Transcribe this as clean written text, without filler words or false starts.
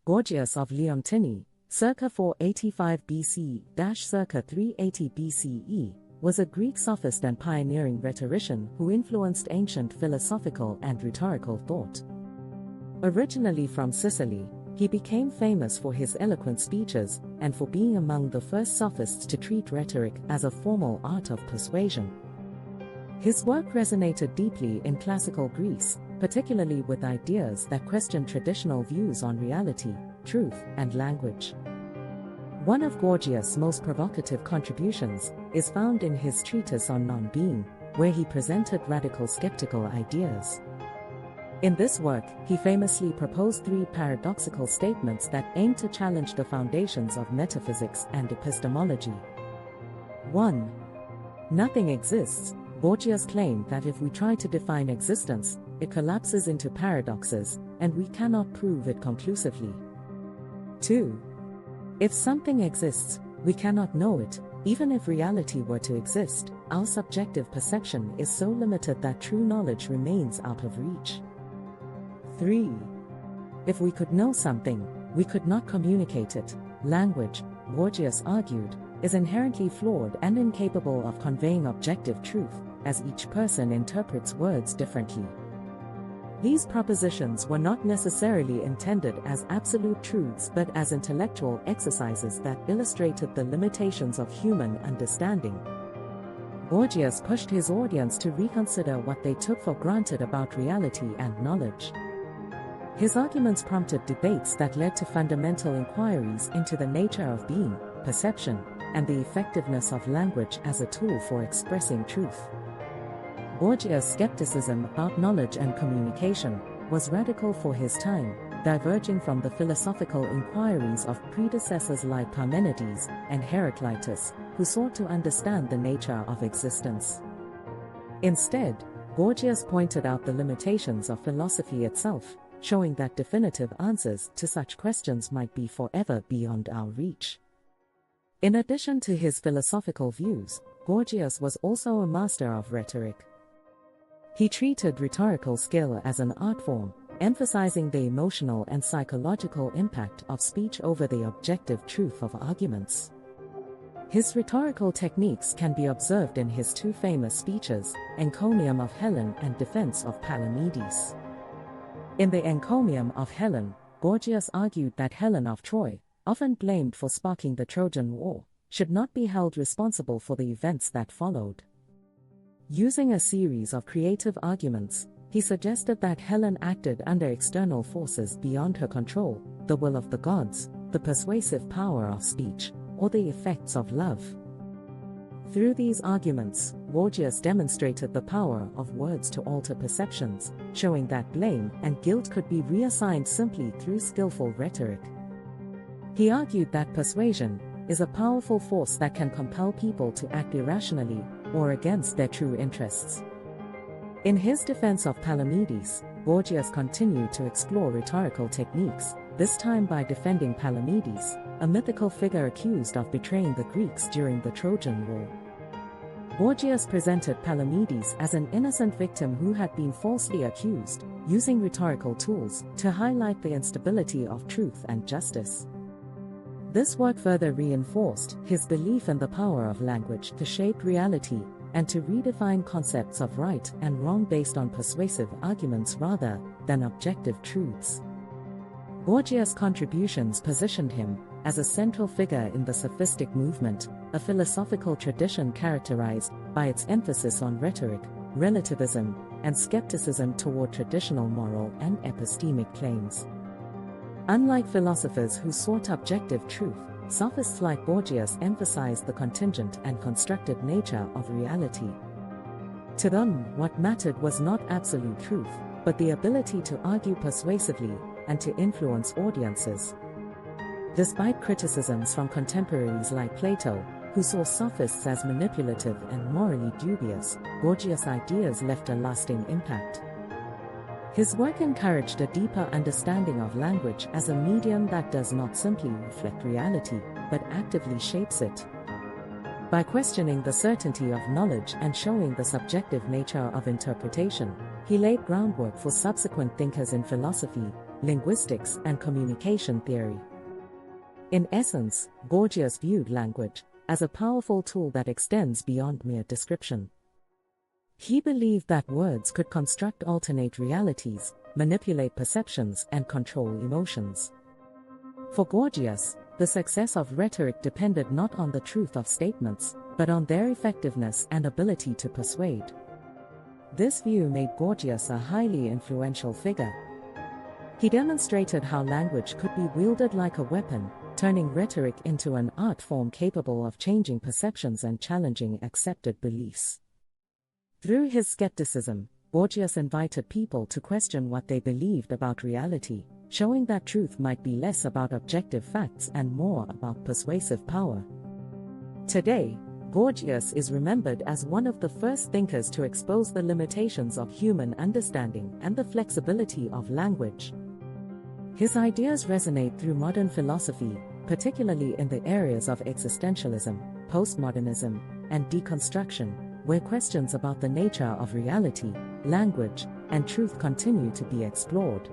Gorgias of Leontini, circa 485 BC-circa 380 BCE, was a Greek sophist and pioneering rhetorician who influenced ancient philosophical and rhetorical thought. Originally from Sicily, he became famous for his eloquent speeches and for being among the first sophists to treat rhetoric as a formal art of persuasion. His work resonated deeply in classical Greece, particularly with ideas that questioned traditional views on reality, truth, and language. One of Gorgias' most provocative contributions is found in his treatise on non-being, where he presented radical skeptical ideas. In this work, he famously proposed three paradoxical statements that aimed to challenge the foundations of metaphysics and epistemology. 1. Nothing exists. Gorgias claimed that if we try to define existence, it collapses into paradoxes, and we cannot prove it conclusively. 2. If something exists, we cannot know it. Even if reality were to exist, our subjective perception is so limited that true knowledge remains out of reach. 3. If we could know something, we could not communicate it. Language, Gorgias argued, is inherently flawed and incapable of conveying objective truth, as each person interprets words differently. These propositions were not necessarily intended as absolute truths but as intellectual exercises that illustrated the limitations of human understanding. Gorgias pushed his audience to reconsider what they took for granted about reality and knowledge. His arguments prompted debates that led to fundamental inquiries into the nature of being, perception, and the effectiveness of language as a tool for expressing truth. Gorgias' skepticism about knowledge and communication was radical for his time, diverging from the philosophical inquiries of predecessors like Parmenides and Heraclitus, who sought to understand the nature of existence. Instead, Gorgias pointed out the limitations of philosophy itself, showing that definitive answers to such questions might be forever beyond our reach. In addition to his philosophical views, Gorgias was also a master of rhetoric. He treated rhetorical skill as an art form, emphasizing the emotional and psychological impact of speech over the objective truth of arguments. His rhetorical techniques can be observed in his two famous speeches, Encomium of Helen and Defense of Palamedes. In the Encomium of Helen, Gorgias argued that Helen of Troy, often blamed for sparking the Trojan War, should not be held responsible for the events that followed. Using a series of creative arguments, he suggested that Helen acted under external forces beyond her control, the will of the gods, the persuasive power of speech, or the effects of love. Through these arguments, Gorgias demonstrated the power of words to alter perceptions, showing that blame and guilt could be reassigned simply through skillful rhetoric. He argued that persuasion is a powerful force that can compel people to act irrationally or against their true interests. In his defense of Palamedes, Gorgias continued to explore rhetorical techniques, this time by defending Palamedes, a mythical figure accused of betraying the Greeks during the Trojan War. Gorgias presented Palamedes as an innocent victim who had been falsely accused, using rhetorical tools to highlight the instability of truth and justice. This work further reinforced his belief in the power of language to shape reality and to redefine concepts of right and wrong based on persuasive arguments rather than objective truths. Gorgias' contributions positioned him as a central figure in the sophistic movement, a philosophical tradition characterized by its emphasis on rhetoric, relativism, and skepticism toward traditional moral and epistemic claims. Unlike philosophers who sought objective truth, sophists like Gorgias emphasized the contingent and constructed nature of reality. To them, what mattered was not absolute truth, but the ability to argue persuasively and to influence audiences. Despite criticisms from contemporaries like Plato, who saw sophists as manipulative and morally dubious, Gorgias' ideas left a lasting impact. His work encouraged a deeper understanding of language as a medium that does not simply reflect reality, but actively shapes it. By questioning the certainty of knowledge and showing the subjective nature of interpretation, he laid groundwork for subsequent thinkers in philosophy, linguistics, and communication theory. In essence, Gorgias viewed language as a powerful tool that extends beyond mere description. He believed that words could construct alternate realities, manipulate perceptions, and control emotions. For Gorgias, the success of rhetoric depended not on the truth of statements, but on their effectiveness and ability to persuade. This view made Gorgias a highly influential figure. He demonstrated how language could be wielded like a weapon, turning rhetoric into an art form capable of changing perceptions and challenging accepted beliefs. Through his skepticism, Gorgias invited people to question what they believed about reality, showing that truth might be less about objective facts and more about persuasive power. Today, Gorgias is remembered as one of the first thinkers to expose the limitations of human understanding and the flexibility of language. His ideas resonate through modern philosophy, particularly in the areas of existentialism, postmodernism, and deconstruction, where questions about the nature of reality, language, and truth continue to be explored.